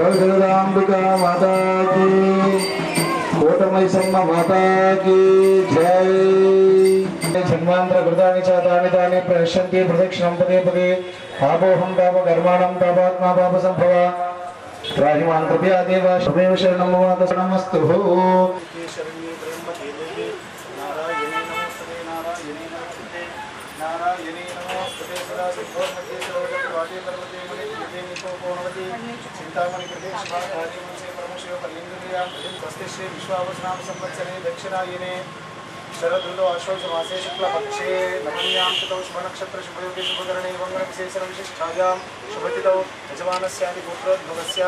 जय जगदांबिका माता की, कोटमैसम्मा माता की जय। जन्मांतर कृतानि च तानि तानि प्रश्यन्ति प्रदक्षिणं पदे पदे पापोऽहं पाप कर्माणं पापात्मा पाप संभव राजमान् कृपया देव शुभेव शरणं मम तस्मस्तु। शरण्ये त्र्यम्बके देवी नारायणे नमोस्तुते नारायणे नमोस्तुते नारायणे नमोस्तुते सदा सिद्धोर्मध्ये सर्वजगद्वाटे पर्वते मणिकृते निकोपवनवती चिन्तामणि कृते शिवाकार्ये मनसे परमशिव पर्लिङ्गक्रियां प्रतिं स्वस्ति श्री विश्वावसनाम संवत्सरे दक्षिणायने शरदृतौ आश्वयुजमासे शुक्लपक्षे नवम्यां तिथौ शुभनक्षत्र शुभयोगे शुभकरणे मंगलविशेषणविशिष्टायां शुभतिथौ यजमानस्यादिगोत्रोद्भवस्य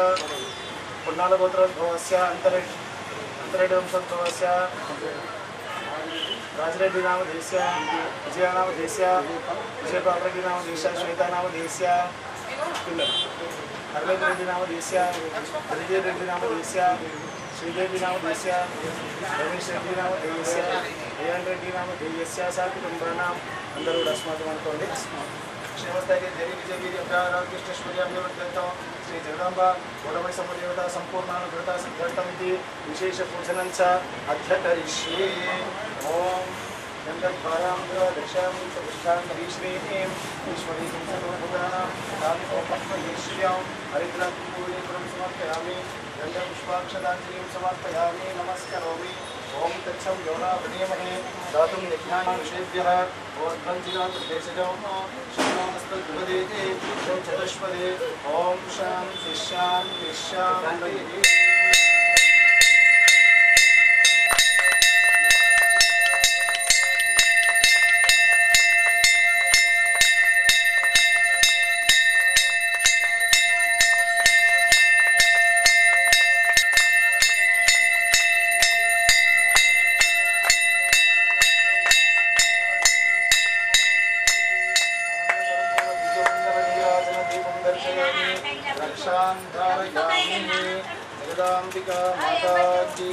पुण्णालगोत्रोद्भवस्य अंतरेडवंशोद्भवस्य राजरेड्डी नामधेयस्य विजयानामधेयस्य विजयपापरेड्डी नामधेयस्य श्वेतानामधेयस्य हरलेन्द्रेड्डी नामधेयस्य हरिजयरेड्डी नामधेयस्य श्रीदेवी नामधेयस्य रमेश रेड्डी नामधेयस्य अयन रेड्डी नामधेयस्य साकुटुंबानां अंदरू अस्माकम् अनुकोंడి క్షేమస్థాయికి దేవి విజయగిరి అభ్యారాకృష్ణేశ్వర్యాభ్యవర్ధంతో శ్రీ జగదాంబ గౌడమయ సమదేవత సంపూర్ణానుగ్రత సిద్ధార్థమితి విశేష పూజనం చ అధ్యకరిష్యే. ఓం గంధద్వారాం దక్షాం ప్రతిష్టాం హరీశ్రీం ఈశ్వరీం సర్వభూతానాం తామిపద్మయేశ్వర్యాం హరిద్రాపూర్ణీపురం సమర్పయామి గంధపుష్పాక్షదాంజలిం సమర్పయామి నమస్కరోమి. ओम तत्सम योना प्रणीमहे दातुं यज्ञानां ऋषेभ्यः ओद्भञ्जिनात् देशजौ श्रीरामस्तु द्विपदेते चतुष्पदे ओम शान्ति शान्ति शान्ति. जगदांबिका माता की।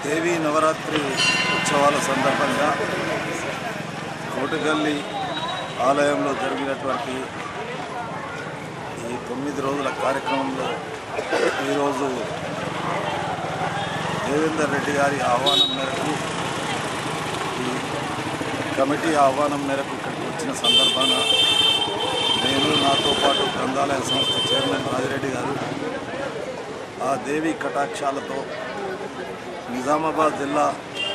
దేవీ నవరాత్రి ఉత్సవాల సందర్భంగా కోటగల్లి ఆలయంలో జరిగినటువంటి ఈ 9 రోజుల కార్యక్రమంలో ఈరోజు దేవేందర్ రెడ్డి గారి ఆహ్వానం మేరకు ఈ కమిటీ ఆహ్వానం మేరకు ఇక్కడికి వచ్చిన సందర్భాన నేను నాతో పాటు గ్రంథాలయ సంస్థ చైర్మన్ రాజిరెడ్డి గారు ఆ దేవి కటాక్షాలతో నిజామాబాద్ జిల్లా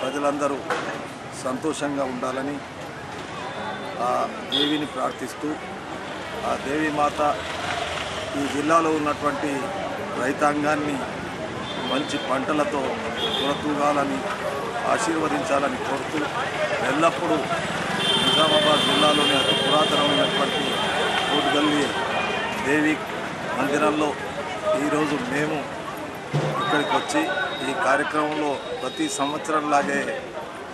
ప్రజలందరూ సంతోషంగా ఉండాలని ఆ దేవిని ప్రార్థిస్తూ ఆ దేవి మాత ఈ జిల్లాలో ఉన్నటువంటి రైతాంగాన్ని మంచి పంటలతో తులతూగాలని ఆశీర్వదించాలని కోరుతూ ఎల్లప్పుడూ నిజామాబాద్ జిల్లాలోని అతి పురాతనమైనటువంటి కోటగల్లి దేవి మందిరంలో ఈరోజు మేము ఇక్కడికి వచ్చి ఈ కార్యక్రమంలో ప్రతి సంవత్సరంలాగే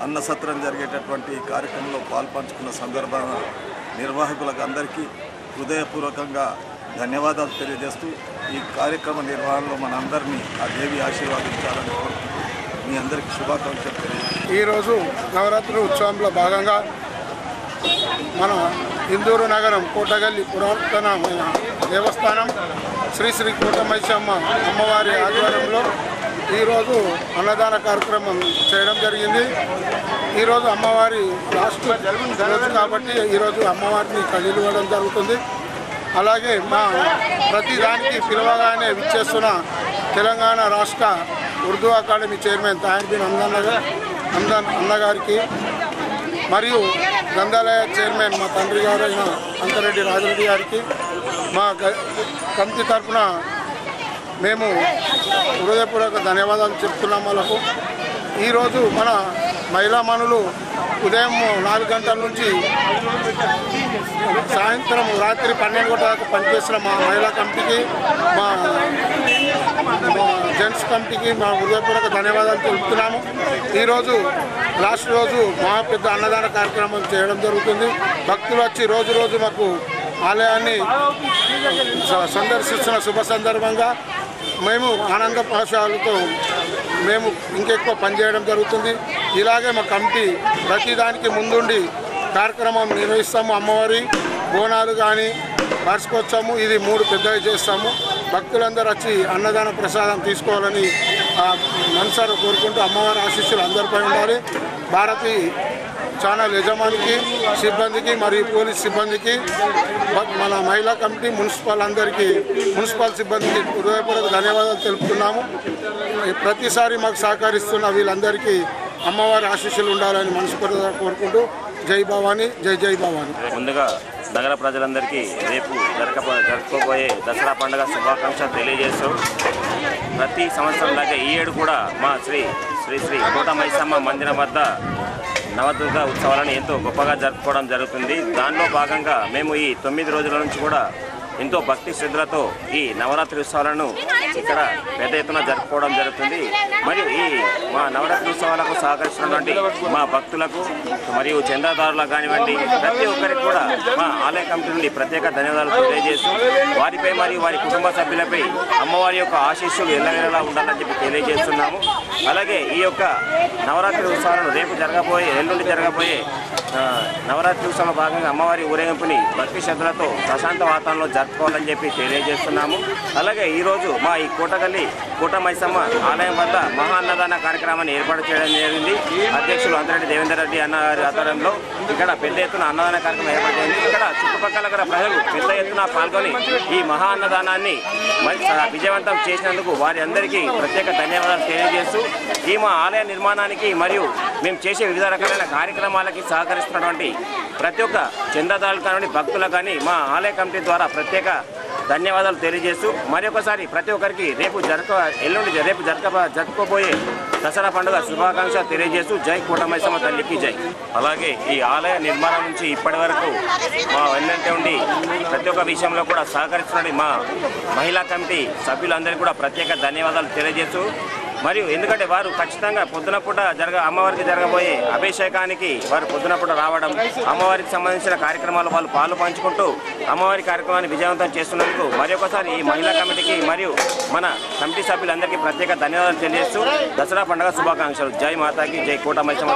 అన్నసత్రం జరిగేటటువంటి ఈ కార్యక్రమంలో పాల్పంచుకున్న సందర్భాన నిర్వాహకులకు అందరికీ హృదయపూర్వకంగా ధన్యవాదాలు తెలియజేస్తూ ఈ కార్యక్రమ నిర్వహణలో మనందరినీ ఆ దేవి ఆశీర్వాదించాలని కోరుకుంటూ మీ అందరికీ శుభాకాంక్షలు తెలియజేస్తాను. ఈరోజు నవరాత్రి ఉత్సవంలో భాగంగా మన ఇందూరు నగరం కోటగల్లి పురాతనమైన దేవస్థానం శ్రీ శ్రీ కోటమైసమ్మ అమ్మవారి ఆధ్వర్యంలో ఈరోజు అన్నదాన కార్యక్రమం చేయడం జరిగింది. ఈరోజు అమ్మవారి లాస్ట్ రోజు కాబట్టి ఈరోజు అమ్మవారిని కళ్ళీలు ఇవ్వడం జరుగుతుంది. అలాగే మా ప్రతి దానికి పిలవగానే విచ్చేస్తున్న తెలంగాణ రాష్ట్ర ఉర్దూ అకాడమీ చైర్మన్ తాహిర్ బిన్ అన్నగారికి మరియు గ్రంథాలయ చైర్మన్ మా తండ్రి గారైన అంకరెడ్డి రాజిరెడ్డి గారికి మా కమిటీ తరఫున మేము హృదయపూర్వక ధన్యవాదాలు చెప్తున్నాం. వాళ్ళకు ఈరోజు మన మహిళా మనులు ఉదయం 4 గంటల నుంచి సాయంత్రం రాత్రి 12 గంటల దాకా పనిచేస్తున్న మా మహిళా కమిటీకి మా జెంట్స్ కమిటీకి మా హృదయపూర్వక ధన్యవాదాలు తెలుపుతున్నాము. ఈరోజు లాస్ట్ రోజు మా పెద్ద అన్నదాన కార్యక్రమం చేయడం జరుగుతుంది. భక్తులు వచ్చి రోజు రోజు మాకు ఆలయాన్ని సందర్శిస్తున్న శుభ సందర్భంగా మేము ఆనంద పాశాలతో మేము ఇంకెక్కువ పనిచేయడం జరుగుతుంది. ఇలాగే మా కమిటీ ప్రతిదానికి ముందుండి కార్యక్రమం నిర్వహిస్తాము. అమ్మవారి బోనాలు కానీ వార్షికోత్సవము ఇది 3 పెద్దగా చేస్తాము. భక్తులందరూ వచ్చి అన్నదాన ప్రసాదం తీసుకోవాలని మనసారా కోరుకుంటూ అమ్మవారి ఆశీస్సులు అందరిపై ఉండాలి. భారతీ ఛానల్ యజమానికి సిబ్బందికి మరియు పోలీస్ సిబ్బందికి మన మహిళా కమిటీ మున్సిపల్ సిబ్బందికి హృదయపూర్వక ధన్యవాదాలు తెలుపుతున్నాము. ప్రతిసారి మాకు సహకరిస్తున్న వీళ్ళందరికీ అమ్మవారి ఆశీస్సులు ఉండాలని మనస్ఫూర్తిగా కోరుకుంటూ జై భవానీ, జై జై భవానీ. ముందుగా నగర ప్రజలందరికీ రేపు జరుపుకోబోయే దసరా పండుగ శుభాకాంక్షలు తెలియజేస్తూ ప్రతి సంవత్సరంలాగే ఈ ఏడు కూడా మా శ్రీ కోటమైసమ్మ మందిరం వద్ద నవదుర్గ ఉత్సవాలను ఎంతో గొప్పగా జరుపుకోవడం జరుగుతుంది. దానిలో భాగంగా మేము ఈ 9 రోజుల నుంచి కూడా ఎంతో భక్తి శ్రద్ధలతో ఈ నవరాత్రి ఉత్సవాలను ఇక్కడ పెద్ద ఎత్తున జరుపుకోవడం జరుగుతుంది. మరియు ఈ మా నవరాత్రి ఉత్సవాలకు సహకరిస్తున్నటువంటి మా భక్తులకు మరియు చందాదారులకు కానివ్వండి ప్రతి ఒక్కరికి కూడా మా ఆలయ కమిటీ నుండి ప్రత్యేక ధన్యవాదాలు తెలియజేస్తూ వారిపై మరియు వారి కుటుంబ సభ్యులపై అమ్మవారి యొక్క ఆశీస్సులు ఎల్లవేళలా ఉండాలని చెప్పి తెలియజేస్తున్నాము. అలాగే ఈ యొక్క నవరాత్రి ఉత్సవాలను ఎల్లుండి జరగబోయే నవరాత్రి ఉత్సవంలో భాగంగా అమ్మవారి ఊరేగింపుని భక్తి శ్రద్ధలతో ప్రశాంత వాతావరణంలో జరుపుకోవాలని చెప్పి తెలియజేస్తున్నాము. అలాగే ఈరోజు మా ఈ కోటమైసమ్మ ఆలయం వద్ద మహా అన్నదాన కార్యక్రమాన్ని ఏర్పాటు చేయడం జరిగింది. అధ్యక్షులు అంతరెడ్డి దేవేందర్ రెడ్డి అన్న గారి ఆధ్వర్యంలో ఇక్కడ పెద్ద ఎత్తున అన్నదాన కార్యక్రమం ఏర్పాటు చేయండి. ఇక్కడ చుట్టుపక్కల గల ప్రజలు పెద్ద ఎత్తున పాల్గొని ఈ మహా అన్నదానాన్ని విజయవంతం చేసినందుకు వారి అందరికీ ప్రత్యేక ధన్యవాదాలు తెలియజేస్తూ ఈ మా ఆలయ నిర్మాణానికి మరియు మేము చేసే వివిధ రకాలైన కార్యక్రమాలకి సహకరిస్తున్నటువంటి ప్రతి ఒక్క చందాదారులు కానివ్వండి భక్తులకు కానీ మా ఆలయ కమిటీ ద్వారా ప్రత్యేక ధన్యవాదాలు తెలియజేస్తూ మరొకసారి ప్రతి ఒక్కరికి రేపు జరుపుకోబోయే దసరా పండుగ శుభాకాంక్షలు తెలియజేస్తూ జై కోటమైసమ్మ తల్లికి జై. అలాగే ఈ ఆలయ నిర్మాణం నుంచి ఇప్పటి వరకు మా వెన్నంటే ఉండి ప్రతి ఒక్క విషయంలో కూడా సహకరిస్తున్న మా మహిళా కమిటీ సభ్యులందరికీ కూడా ప్రత్యేక ధన్యవాదాలు తెలియజేస్తూ మరియు ఎందుకంటే వారు ఖచ్చితంగా పొద్దునపూట అమ్మవారికి జరగబోయే అభిషేకానికి వారు పొద్దునపూట రావడం, అమ్మవారికి సంబంధించిన కార్యక్రమాలు వాళ్ళు పాలు పంచుకుంటూ అమ్మవారి కార్యక్రమాన్ని విజయవంతం చేస్తున్నందుకు మరొకసారి ఈ మహిళా కమిటీకి మరియు మన కమిటీ సభ్యులందరికీ ప్రత్యేక ధన్యవాదాలు తెలియజేస్తూ దసరా పండుగ శుభాకాంక్షలు. జై మాతాకి జై కోట మైసమ్మ.